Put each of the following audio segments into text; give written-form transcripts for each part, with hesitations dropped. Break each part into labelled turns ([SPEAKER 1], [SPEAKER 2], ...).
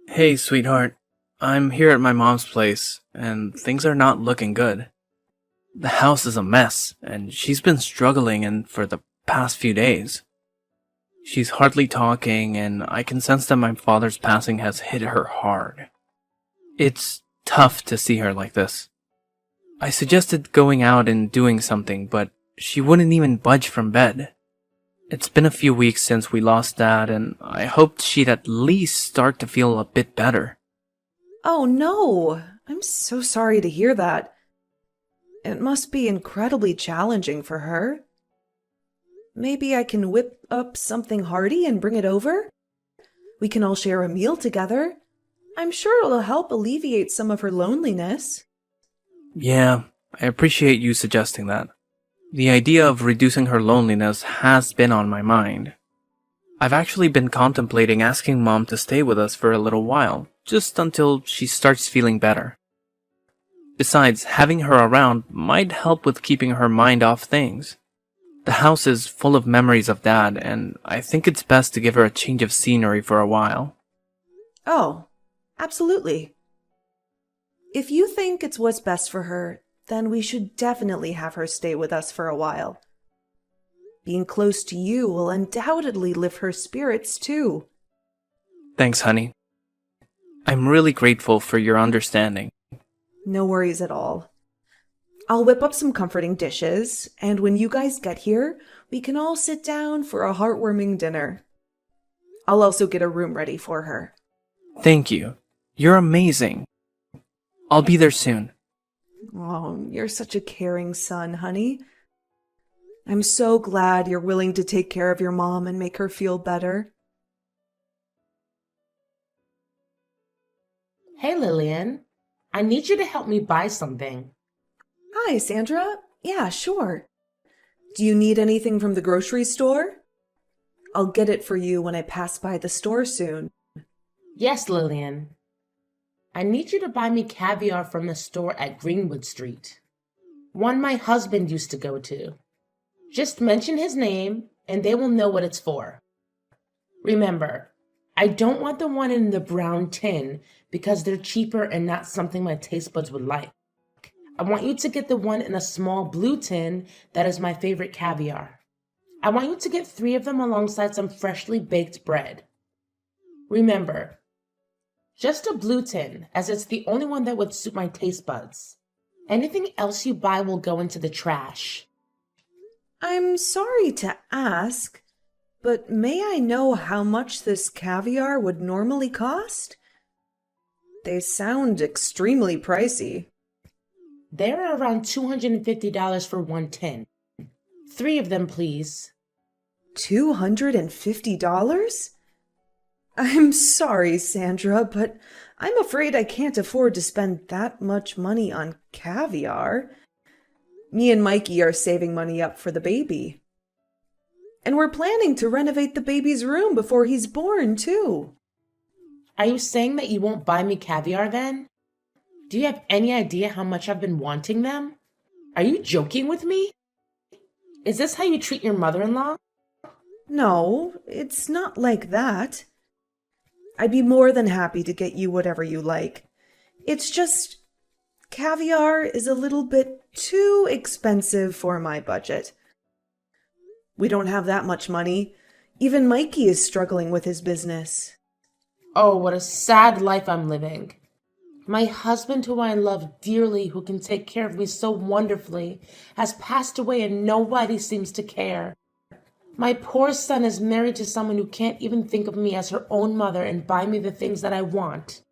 [SPEAKER 1] Hey, sweetheart. I'm here at my mom's place, and things are not looking good. The house is a mess, and she's been struggling and for the past few days. She's hardly talking, and I can sense that my father's passing has hit her hard. It's tough to see her like this. I suggested going out and doing something, but she wouldn't even budge from bed. It's been a few weeks since we lost Dad, and I hoped she'd at least start to feel a bit better.
[SPEAKER 2] Oh no! I'm so sorry to hear that. It must be incredibly challenging for her. Maybe I can whip up something hearty and bring it over? We can all share a meal together. I'm sure it'll help alleviate some of her loneliness.
[SPEAKER 1] Yeah, I appreciate you suggesting that. The idea of reducing her loneliness has been on my mind. I've actually been contemplating asking Mom to stay with us for a little while, just until she starts feeling better. Besides, having her around might help with keeping her mind off things. The house is full of memories of Dad, and I think it's best to give her a change of scenery for a while.
[SPEAKER 2] Oh, absolutely. If you think it's what's best for her, then we should definitely have her stay with us for a while. Being close to you will undoubtedly lift her spirits too.
[SPEAKER 1] Thanks, honey. I'm really grateful for your understanding.
[SPEAKER 2] No worries at all. I'll whip up some comforting dishes, and when you guys get here, we can all sit down for a heartwarming dinner. I'll also get a room ready for her.
[SPEAKER 1] Thank you. You're amazing. I'll be there soon.
[SPEAKER 2] Oh, you're such a caring son, honey. I'm so glad you're willing to take care of your mom and make her feel better.
[SPEAKER 3] Hey Lillian, I need you to help me buy something.
[SPEAKER 2] Hi, Sandra. Yeah, sure. Do you need anything from the grocery store? I'll get it for you when I pass by the store soon.
[SPEAKER 3] Yes, Lillian. I need you to buy me caviar from the store at Greenwood Street. One my husband used to go to. Just mention his name and they will know what it's for. Remember, I don't want the one in the brown tin because they're cheaper and not something my taste buds would like. I want you to get the one in a small blue tin that is my favorite caviar. I want you to get 3 of them alongside some freshly baked bread. Remember, just a blue tin, as it's the only one that would suit my taste buds. Anything else you buy will go into the trash.
[SPEAKER 2] I'm sorry to ask, but may I know how much this caviar would normally cost? They sound extremely pricey.
[SPEAKER 3] They're around $250 for one tin. 3 of them, please.
[SPEAKER 2] $250? I'm sorry, Sandra, but I'm afraid I can't afford to spend that much money on caviar. Me and Mikey are saving money up for the baby. And we're planning to renovate the baby's room before he's born, too.
[SPEAKER 3] Are you saying that you won't buy me caviar then? Do you have any idea how much I've been wanting them? Are you joking with me? Is this how you treat your mother-in-law?
[SPEAKER 2] No, it's not like that. I'd be more than happy to get you whatever you like. It's just caviar is a little bit too expensive for my budget. We don't have that much money. Even Mikey is struggling with his business.
[SPEAKER 3] Oh, what a sad life I'm living. My husband, who I love dearly, who can take care of me so wonderfully, has passed away and nobody seems to care. My poor son is married to someone who can't even think of me as her own mother and buy me the things that I want.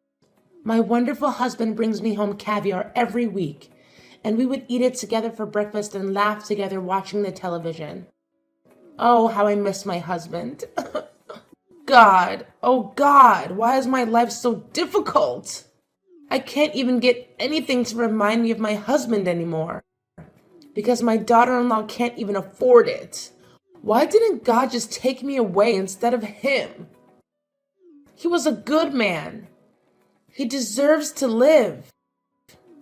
[SPEAKER 3] My wonderful husband brings me home caviar every week, and we would eat it together for breakfast and laugh together watching the television. Oh, how I miss my husband. God, oh God, why is my life so difficult? I can't even get anything to remind me of my husband anymore, because my daughter-in-law can't even afford it. Why didn't God just take me away instead of him? He was a good man. He deserves to live.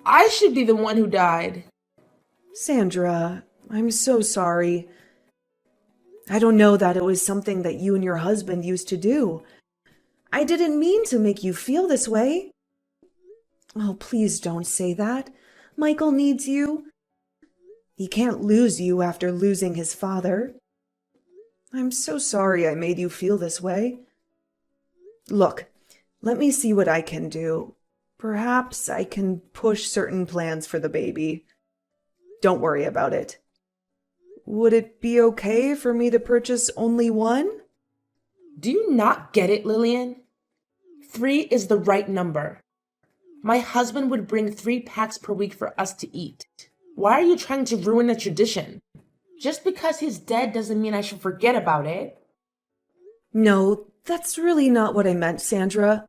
[SPEAKER 3] I should be the one who died.
[SPEAKER 2] Sandra, I'm so sorry. I don't know that it was something that you and your husband used to do. I didn't mean to make you feel this way. Oh, please don't say that. Michael needs you. He can't lose you after losing his father. I'm so sorry I made you feel this way. Look, let me see what I can do. Perhaps I can push certain plans for the baby. Don't worry about it. Would it be okay for me to purchase only one?
[SPEAKER 3] Do you not get it, Lillian? 3 is the right number. My husband would bring 3 packs per week for us to eat. Why are you trying to ruin a tradition? Just because he's dead doesn't mean I should forget about it.
[SPEAKER 2] No, that's really not what I meant, Sandra.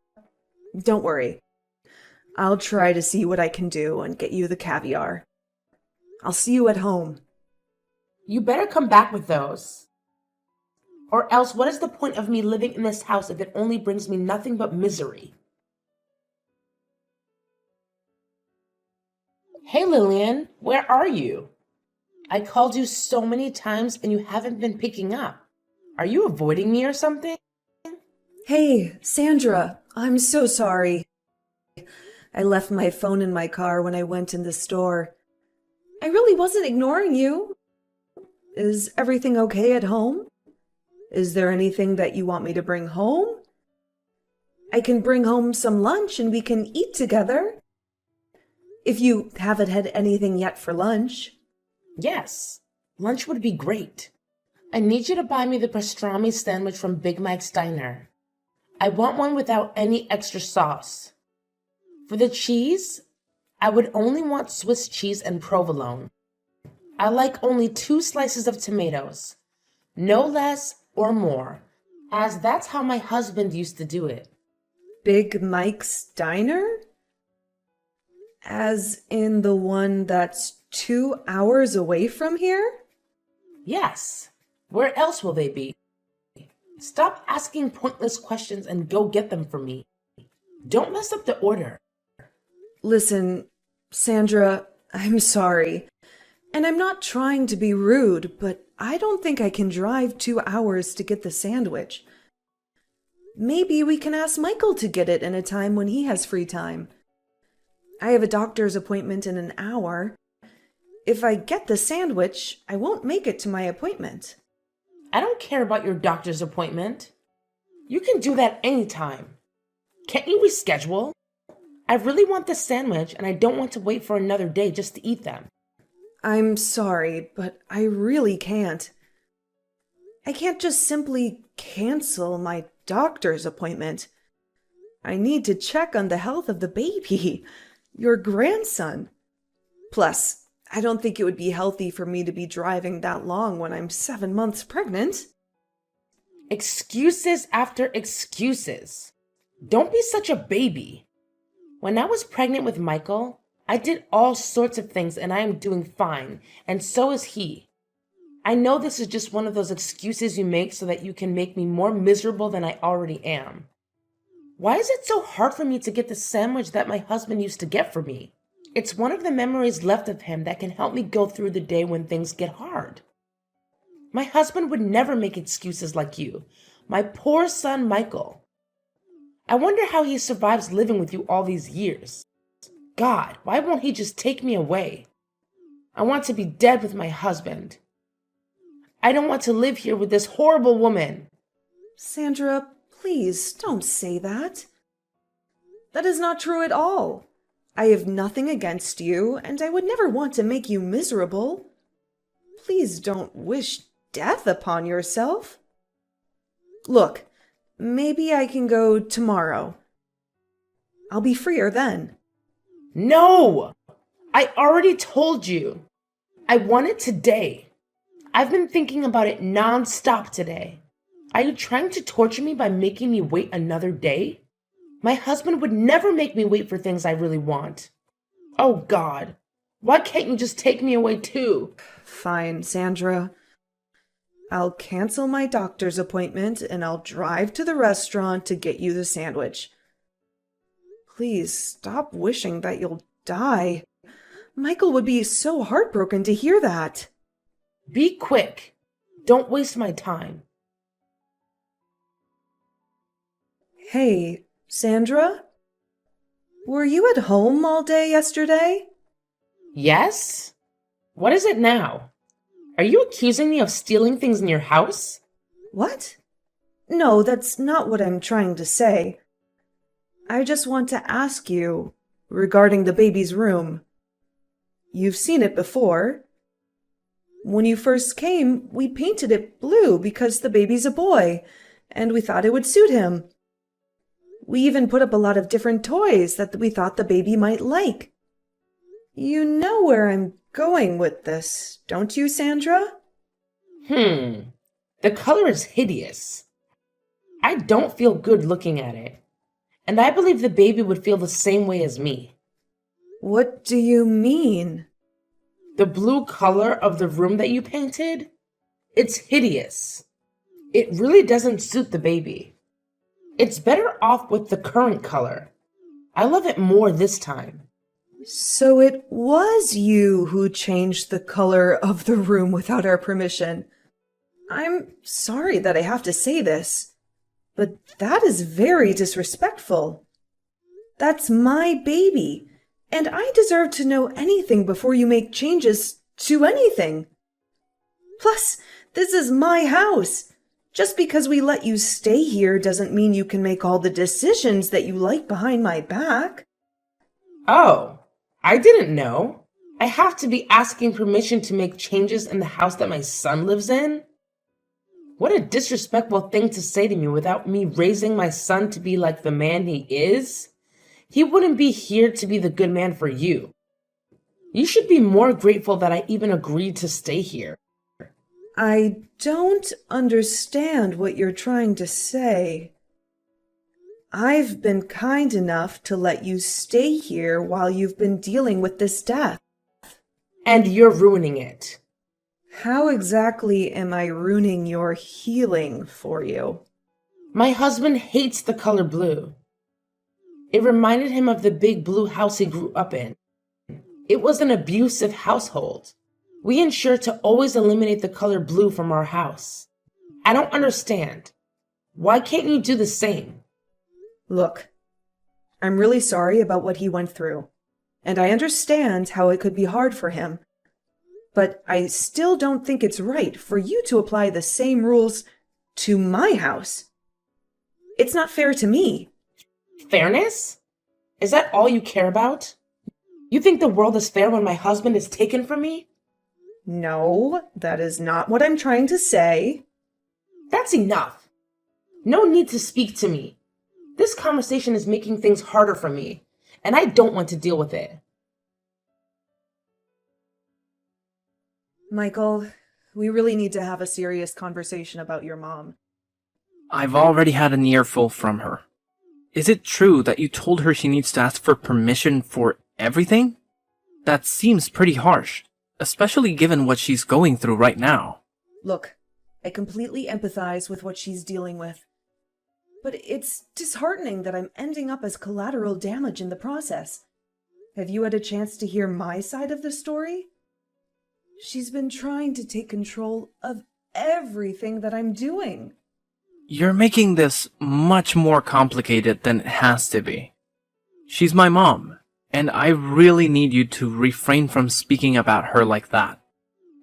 [SPEAKER 2] Don't worry. I'll try to see what I can do and get you the caviar. I'll see you at home.
[SPEAKER 3] You better come back with those. Or else, what is the point of me living in this house if it only brings me nothing but misery? Hey, Lillian, where are you? I called you so many times and you haven't been picking up. Are you avoiding me or something?
[SPEAKER 2] Hey, Sandra, I'm so sorry. I left my phone in my car when I went in the store. I really wasn't ignoring you. Is everything okay at home? Is there anything that you want me to bring home? I can bring home some lunch and we can eat together. If you haven't had anything yet for lunch.
[SPEAKER 3] Yes, lunch would be great. I need you to buy me the pastrami sandwich from Big Mike's Diner. I want one without any extra sauce. For the cheese, I would only want Swiss cheese and provolone. I like only 2 slices of tomatoes, no less or more, as that's how my husband used to do it.
[SPEAKER 2] Big Mike's Diner? As in the one that's 2 hours away from here?
[SPEAKER 3] Yes, where else will they be? Stop asking pointless questions and go get them for me. Don't mess up the order.
[SPEAKER 2] Listen, Sandra, I'm sorry. And I'm not trying to be rude, but I don't think I can drive 2 hours to get the sandwich. Maybe we can ask Michael to get it in a time when he has free time. I have a doctor's appointment in an hour. If I get the sandwich, I won't make it to my appointment.
[SPEAKER 3] I don't care about your doctor's appointment. You can do that anytime. Can't you reschedule? I really want the sandwich and I don't want to wait for another day just to eat them.
[SPEAKER 2] I'm sorry, but I really can't. I can't just simply cancel my doctor's appointment. I need to check on the health of the baby, your grandson. Plus, I don't think it would be healthy for me to be driving that long when I'm 7 months pregnant.
[SPEAKER 3] Excuses after excuses. Don't be such a baby. When I was pregnant with Michael, I did all sorts of things and I am doing fine, and so is he. I know this is just one of those excuses you make so that you can make me more miserable than I already am. Why is it so hard for me to get the sandwich that my husband used to get for me? It's one of the memories left of him that can help me go through the day when things get hard. My husband would never make excuses like you. My poor son, Michael. I wonder how he survives living with you all these years. God, why won't he just take me away? I want to be dead with my husband. I don't want to live here with this horrible woman.
[SPEAKER 2] Sandra, please don't say that. That is not true at all. I have nothing against you, and I would never want to make you miserable. Please don't wish death upon yourself. Look, maybe I can go tomorrow. I'll be freer then.
[SPEAKER 3] No! I already told you. I want it today. I've been thinking about it non-stop today. Are you trying to torture me by making me wait another day? My husband would never make me wait for things I really want. Oh God, why can't you just take me away too?
[SPEAKER 2] Fine, Sandra. I'll cancel my doctor's appointment and I'll drive to the restaurant to get you the sandwich. Please stop wishing that you'll die. Michael would be so heartbroken to hear that.
[SPEAKER 3] Be quick. Don't waste my time.
[SPEAKER 2] Hey, Sandra? Were you at home all day yesterday?
[SPEAKER 3] Yes? What is it now? Are you accusing me of stealing things in your house?
[SPEAKER 2] What? No, that's not what I'm trying to say. I just want to ask you regarding the baby's room. You've seen it before. When you first came, we painted it blue because the baby's a boy, and we thought it would suit him. We even put up a lot of different toys that we thought the baby might like. You know where I'm going with this, don't you, Sandra?
[SPEAKER 3] The color is hideous. I don't feel good looking at it. And I believe the baby would feel the same way as me.
[SPEAKER 2] What do you mean?
[SPEAKER 3] The blue color of the room that you painted? It's hideous. It really doesn't suit the baby. It's better off with the current color. I love it more this time.
[SPEAKER 2] So it was you who changed the color of the room without our permission. I'm sorry that I have to say this, but that is very disrespectful. That's my baby, and I deserve to know anything before you make changes to anything. Plus, this is my house. Just because we let you stay here doesn't mean you can make all the decisions that you like behind my back.
[SPEAKER 3] Oh, I didn't know. I have to be asking permission to make changes in the house that my son lives in? What a disrespectful thing to say to me without me raising my son to be like the man he is. He wouldn't be here to be the good man for you. You should be more grateful that I even agreed to stay here.
[SPEAKER 2] I don't understand what you're trying to say. I've been kind enough to let you stay here while you've been dealing with this death.
[SPEAKER 3] And you're ruining it.
[SPEAKER 2] How exactly am I ruining your healing for you?
[SPEAKER 3] My husband hates the color blue. It reminded him of the big blue house he grew up in. It was an abusive household. We ensure to always eliminate the color blue from our house. I don't understand. Why can't you do the same?
[SPEAKER 2] Look, I'm really sorry about what he went through, and I understand how it could be hard for him. But I still don't think it's right for you to apply the same rules to my house. It's not fair to me.
[SPEAKER 3] Fairness? Is that all you care about? You think the world is fair when my husband is taken from me?
[SPEAKER 2] No, that is not what I'm trying to say.
[SPEAKER 3] That's enough. No need to speak to me. This conversation is making things harder for me, and I don't want to deal with it.
[SPEAKER 2] Michael, we really need to have a serious conversation about your mom.
[SPEAKER 1] I've already had an earful from her. Is it true that you told her she needs to ask for permission for everything? That seems pretty harsh, especially given what she's going through right now.
[SPEAKER 2] Look, I completely empathize with what she's dealing with. But it's disheartening that I'm ending up as collateral damage in the process. Have you had a chance to hear my side of the story? She's been trying to take control of everything that I'm doing.
[SPEAKER 1] You're making this much more complicated than it has to be. She's my mom, and I really need you to refrain from speaking about her like that.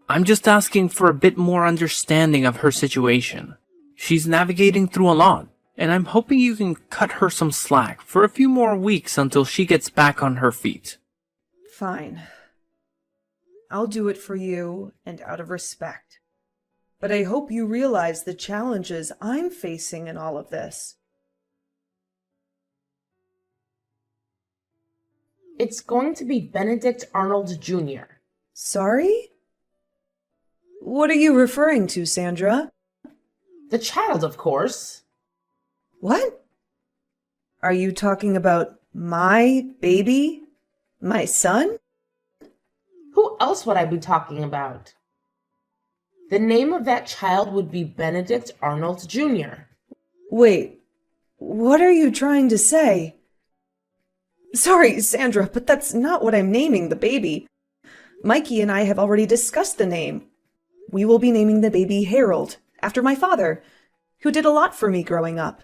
[SPEAKER 1] I'm just asking for a bit more understanding of her situation. She's navigating through a lot, and I'm hoping you can cut her some slack for a few more weeks until she gets back on her feet.
[SPEAKER 2] Fine. I'll do it for you and out of respect. But I hope you realize the challenges I'm facing in all of this.
[SPEAKER 3] It's going to be Benedict Arnold Jr.
[SPEAKER 2] Sorry? What are you referring to, Sandra?
[SPEAKER 3] The child, of course.
[SPEAKER 2] What? Are you talking about my baby? My son?
[SPEAKER 3] Who else would I be talking about? The name of that child would be Benedict Arnold Jr.
[SPEAKER 2] Wait, what are you trying to say? Sorry, Sandra, but that's not what I'm naming the baby. Mikey and I have already discussed the name. We will be naming the baby Harold, after my father, who did a lot for me growing up.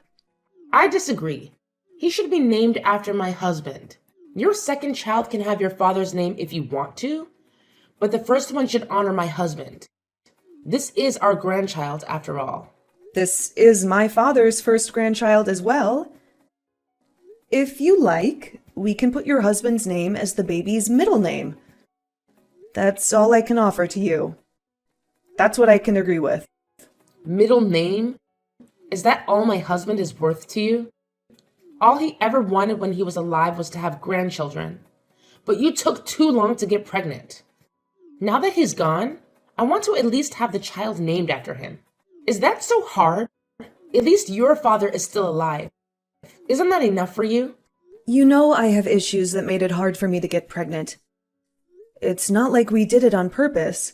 [SPEAKER 3] I disagree. He should be named after my husband. Your second child can have your father's name if you want to, but the first one should honor my husband. This is our grandchild, after all.
[SPEAKER 2] This is my father's first grandchild as well. If you like, we can put your husband's name as the baby's middle name. That's all I can offer to you. That's what I can agree with.
[SPEAKER 3] Middle name? Is that all my husband is worth to you? All he ever wanted when he was alive was to have grandchildren. But you took too long to get pregnant. Now that he's gone, I want to at least have the child named after him. Is that so hard? At least your father is still alive. Isn't that enough for you?
[SPEAKER 2] You know I have issues that made it hard for me to get pregnant. It's not like we did it on purpose.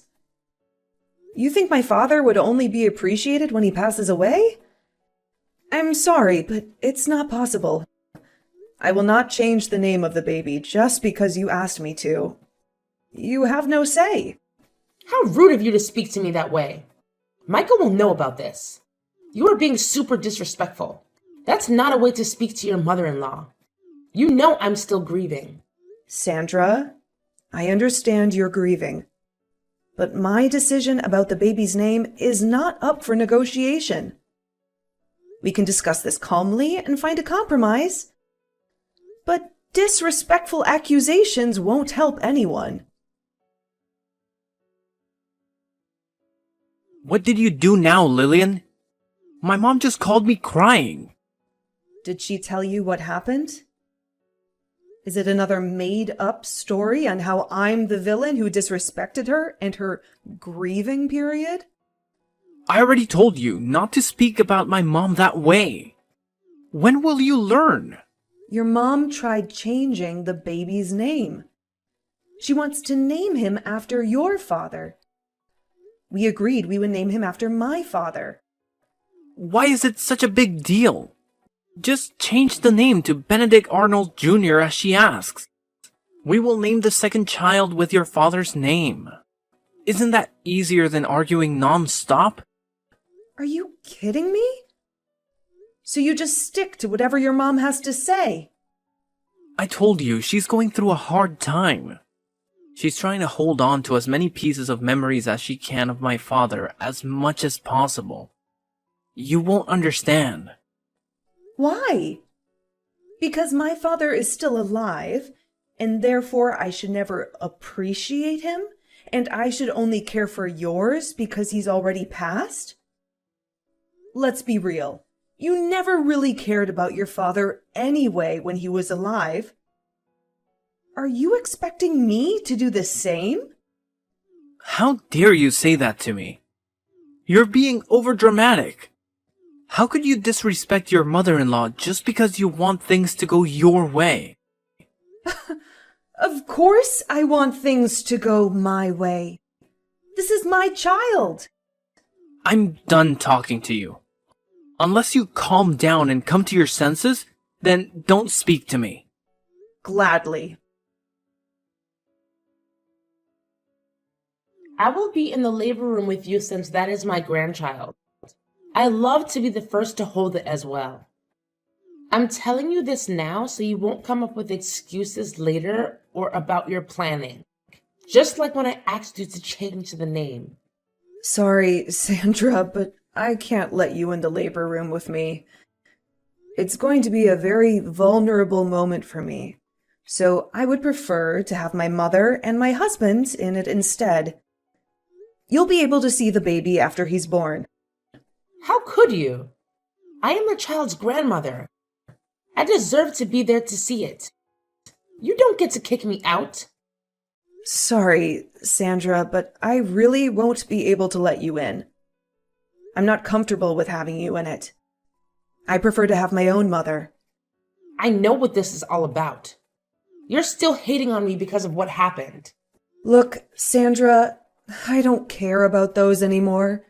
[SPEAKER 2] You think my father would only be appreciated when he passes away? I'm sorry, but it's not possible. I will not change the name of the baby just because you asked me to. You have no say.
[SPEAKER 3] How rude of you to speak to me that way. Michael will know about this. You are being super disrespectful. That's not a way to speak to your mother-in-law. You know I'm still grieving.
[SPEAKER 2] Sandra, I understand you're grieving. But my decision about the baby's name is not up for negotiation. We can discuss this calmly and find a compromise. But disrespectful accusations won't help anyone.
[SPEAKER 1] What did you do now, Lillian? My mom just called me crying.
[SPEAKER 2] Did she tell you what happened? Is it another made-up story on how I'm the villain who disrespected her and her grieving period?
[SPEAKER 1] I already told you not to speak about my mom that way. When will you learn?
[SPEAKER 2] Your mom tried changing the baby's name. She wants to name him after your father. We agreed we would name him after my father.
[SPEAKER 1] Why is it such a big deal? Just change the name to Benedict Arnold Jr. as she asks. We will name the second child with your father's name. Isn't that easier than arguing non-stop?
[SPEAKER 2] Are you kidding me? So you just stick to whatever your mom has to say?
[SPEAKER 1] I told you, she's going through a hard time. She's trying to hold on to as many pieces of memories as she can of my father as much as possible. You won't understand.
[SPEAKER 2] Why? Because my father is still alive, and therefore I should never appreciate him, and I should only care for yours because he's already passed? Let's be real. You never really cared about your father anyway when he was alive. Are you expecting me to do the same?
[SPEAKER 1] How dare you say that to me? You're being overdramatic. How could you disrespect your mother-in-law just because you want things to go your way?
[SPEAKER 2] Of course I want things to go my way. This is my child.
[SPEAKER 1] I'm done talking to you. Unless you calm down and come to your senses, then don't speak to me.
[SPEAKER 2] Gladly.
[SPEAKER 3] I will be in the labor room with you since that is my grandchild. I love to be the first to hold it as well. I'm telling you this now so you won't come up with excuses later or about your planning. Just like when I asked you to change the name.
[SPEAKER 2] Sorry, Sandra, but I can't let you in the labor room with me. It's going to be a very vulnerable moment for me, so I would prefer to have my mother and my husband in it instead. You'll be able to see the baby after he's born.
[SPEAKER 3] How could you? I am the child's grandmother. I deserve to be there to see it. You don't get to kick me out.
[SPEAKER 2] Sorry, Sandra, but I really won't be able to let you in. I'm not comfortable with having you in it. I prefer to have my own mother.
[SPEAKER 3] I know what this is all about. You're still hating on me because of what happened.
[SPEAKER 2] Look, Sandra, I don't care about those anymore.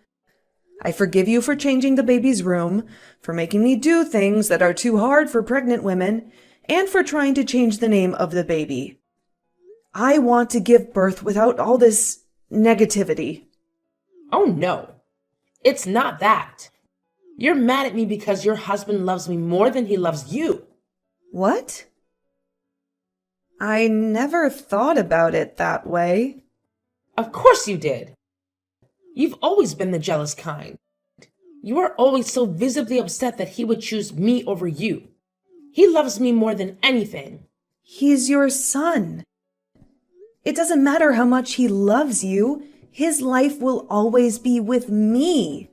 [SPEAKER 2] I forgive you for changing the baby's room, for making me do things that are too hard for pregnant women, and for trying to change the name of the baby. I want to give birth without all this negativity.
[SPEAKER 3] Oh no, it's not that. You're mad at me because your husband loves me more than he loves you.
[SPEAKER 2] What? I never thought about it that way.
[SPEAKER 3] Of course you did. You've always been the jealous kind. You are always so visibly upset that he would choose me over you. He loves me more than anything.
[SPEAKER 2] He's your son. It doesn't matter how much he loves you. His life will always be with me.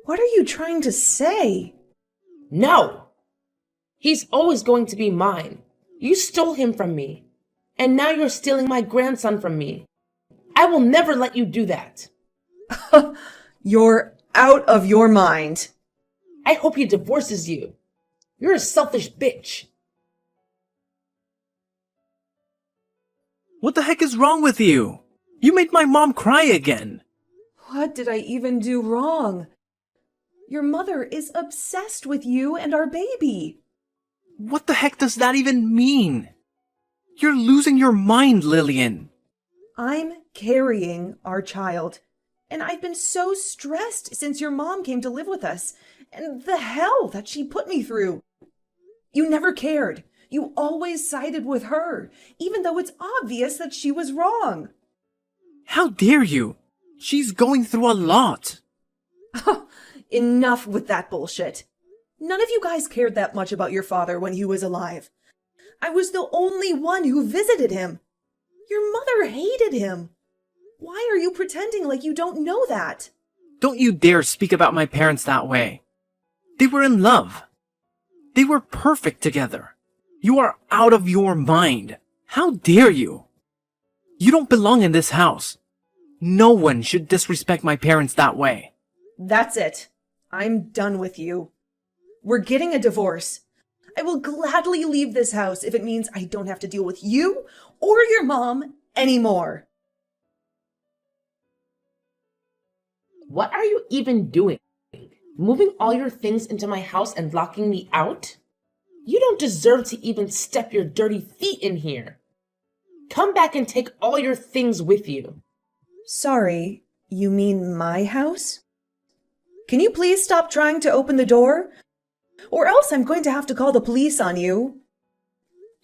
[SPEAKER 2] What are you trying to say?
[SPEAKER 3] No! He's always going to be mine. You stole him from me. And now you're stealing my grandson from me. I will never let you do that.
[SPEAKER 2] You're out of your mind.
[SPEAKER 3] I hope he divorces you. You're a selfish bitch.
[SPEAKER 1] What the heck is wrong with you? You made my mom cry again.
[SPEAKER 2] What did I even do wrong? Your mother is obsessed with you and our baby.
[SPEAKER 1] What the heck does that even mean? You're losing your mind, Lillian.
[SPEAKER 2] I'm carrying our child, and I've been so stressed since your mom came to live with us, and the hell that she put me through. You never cared. You always sided with her, even though it's obvious that she was wrong.
[SPEAKER 1] How dare you? She's going through a lot.
[SPEAKER 2] Enough with that bullshit. None of you guys cared that much about your father when he was alive. I was the only one who visited him. Your mother hated him. Why are you pretending like you don't know that?
[SPEAKER 1] Don't you dare speak about my parents that way. They were in love. They were perfect together. You are out of your mind. How dare you? You don't belong in this house. No one should disrespect my parents that way.
[SPEAKER 2] That's it. I'm done with you. We're getting a divorce. I will gladly leave this house if it means I don't have to deal with you or your mom anymore.
[SPEAKER 3] What are you even doing? Moving all your things into my house and locking me out? You don't deserve to even step your dirty feet in here. Come back and take all your things with you.
[SPEAKER 2] Sorry, you mean my house? Can you please stop trying to open the door? Or else I'm going to have to call the police on you.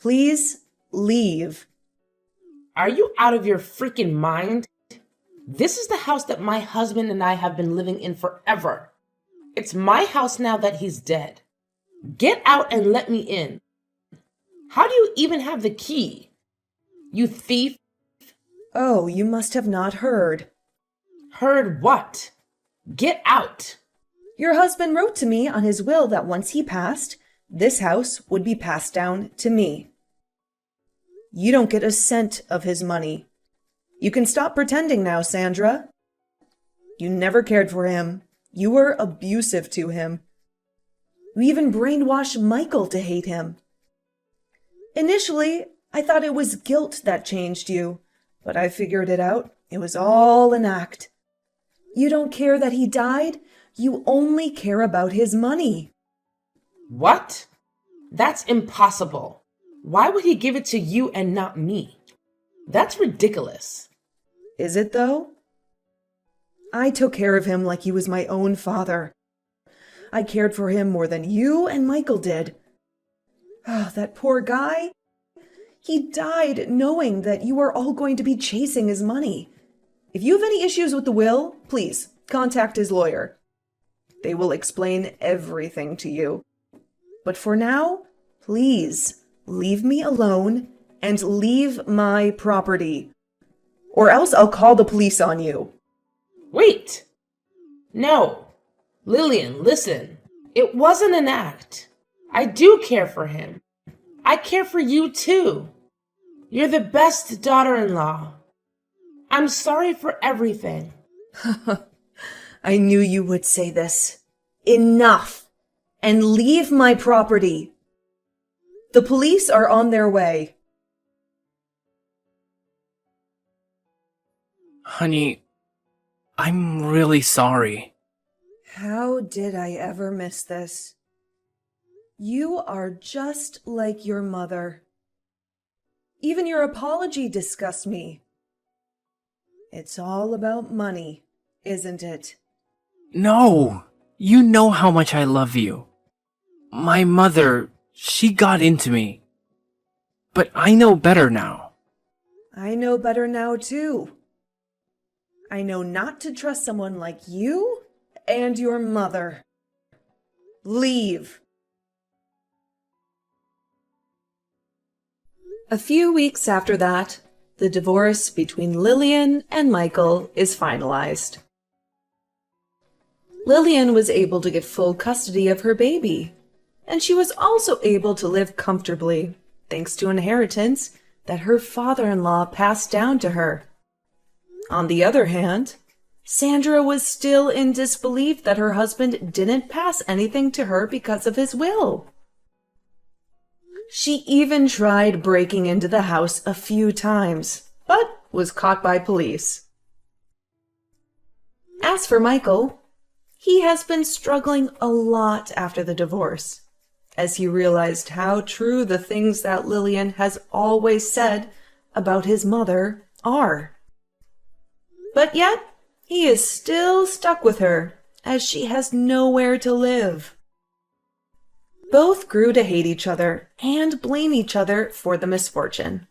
[SPEAKER 2] Please leave.
[SPEAKER 3] Are you out of your freaking mind? This is the house that my husband and I have been living in forever. It's my house now that he's dead. Get out and let me in. How do you even have the key? You thief.
[SPEAKER 2] Oh, you must have not heard.
[SPEAKER 3] Heard what? Get out.
[SPEAKER 2] Your husband wrote to me on his will that once he passed, this house would be passed down to me. You don't get a cent of his money. You can stop pretending now, Sandra. You never cared for him. You were abusive to him. You even brainwashed Michael to hate him. Initially, I thought it was guilt that changed you, but I figured it out. It was all an act. You don't care that he died. You only care about his money.
[SPEAKER 3] What? That's impossible. Why would he give it to you and not me? That's ridiculous.
[SPEAKER 2] Is it, though? I took care of him like he was my own father. I cared for him more than you and Michael did. Oh, that poor guy. He died knowing that you are all going to be chasing his money. If you have any issues with the will, please contact his lawyer. They will explain everything to you. But for now, please leave me alone and leave my property. Or else I'll call the police on you.
[SPEAKER 3] Wait. No. Lillian, listen. It wasn't an act. I do care for him. I care for you too. You're the best daughter-in-law. I'm sorry for everything.
[SPEAKER 2] I knew you would say this. Enough! And leave my property. The police are on their way.
[SPEAKER 1] Honey, I'm really sorry.
[SPEAKER 2] How did I ever miss this? You are just like your mother. Even your apology disgusts me. It's all about money, isn't it?
[SPEAKER 1] No! You know how much I love you. My mother, she got into me. But I know better now.
[SPEAKER 2] I know better now, too. I know not to trust someone like you and your mother. Leave. A few weeks after that, the divorce between Lillian and Michael is finalized. Lillian was able to get full custody of her baby, and she was also able to live comfortably, thanks to inheritance that her father-in-law passed down to her. On the other hand, Sandra was still in disbelief that her husband didn't pass anything to her because of his will. She even tried breaking into the house a few times, but was caught by police. As for Michael, he has been struggling a lot after the divorce, as he realized how true the things that Lillian has always said about his mother are. But yet, he is still stuck with her, as she has nowhere to live. Both grew to hate each other and blame each other for the misfortune.